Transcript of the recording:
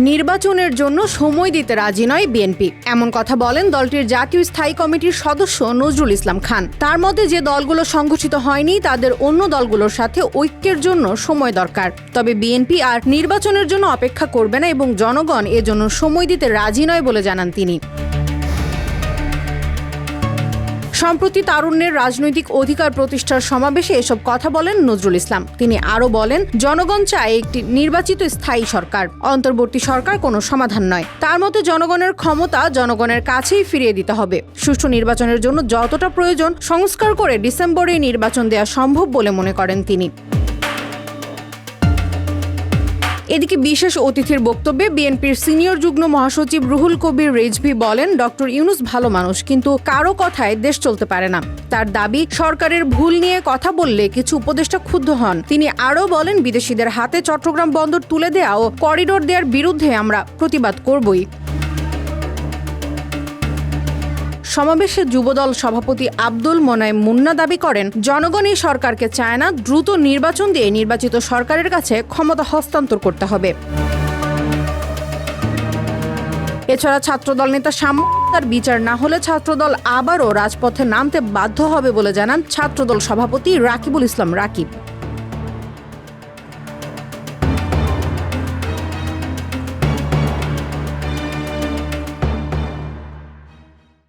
নির্বাচনের জন্য সময় দিতে রাজি নয় বিএনপি, এমন কথা বলেন দলটির জাতীয় স্থায়ী কমিটির সদস্য নজরুল ইসলাম খান। তার মতে, যে দলগুলো সংগঠিত হয়নি তাদের অন্য দলগুলোর সাথে ঐক্যের জন্য সময় দরকার। তবে বিএনপি আর নির্বাচনের জন্য অপেক্ষা করবে না এবং জনগণ এজন্য সময় দিতে রাজি নয় বলে জানান তিনি। সম্প্রতি তারুণ্যের রাজনৈতিক অধিকার প্রতিষ্ঠার সমাবেশে এসব কথা বলেন নজরুল ইসলাম। তিনি আরও বলেন, জনগণ চায় একটি নির্বাচিত স্থায়ী সরকার, অন্তর্বর্তী সরকার কোনো সমাধান নয়। তার মতে জনগণের ক্ষমতা জনগণের কাছেই ফিরিয়ে দিতে হবে। সুষ্ঠু নির্বাচনের জন্য যতটা প্রয়োজন সংস্কার করে ডিসেম্বরে নির্বাচন দেওয়া সম্ভব বলে মনে করেন তিনি। এদিকে বিশেষ অতিথির বক্তব্যে বিএনপির সিনিয়র যুগ্ম মহাসচিব রুহুল কবির রেজভী বলেন, ডক্টর ইউনূস ভালো মানুষ, কিন্তু কারো কথায় দেশ চলতে পারে না। তার দাবি, সরকারের ভুল নিয়ে কথা বললে কিছু উপদেষ্টা ক্ষুব্ধ হন। তিনি আরও বলেন, বিদেশিদের হাতে চট্টগ্রাম বন্দর তুলে দেওয়া ও করিডোর দেওয়ার বিরুদ্ধে আমরা প্রতিবাদ করবই। সমাবেশে যুবদল সভাপতি আব্দুল মোনায়েম মুন্না দাবি করেন, জনগণ এই সরকারকে চায় না, দ্রুত নির্বাচন দিয়ে নির্বাচিত সরকারের কাছে ক্ষমতা হস্তান্তর করতে হবে। এছাড়া ছাত্রদল নেতা তার বিচার না হলে ছাত্রদল আবারও রাজপথে নামতে বাধ্য হবে বলে জানান ছাত্রদল সভাপতি রাকিবুল ইসলাম রাকিব।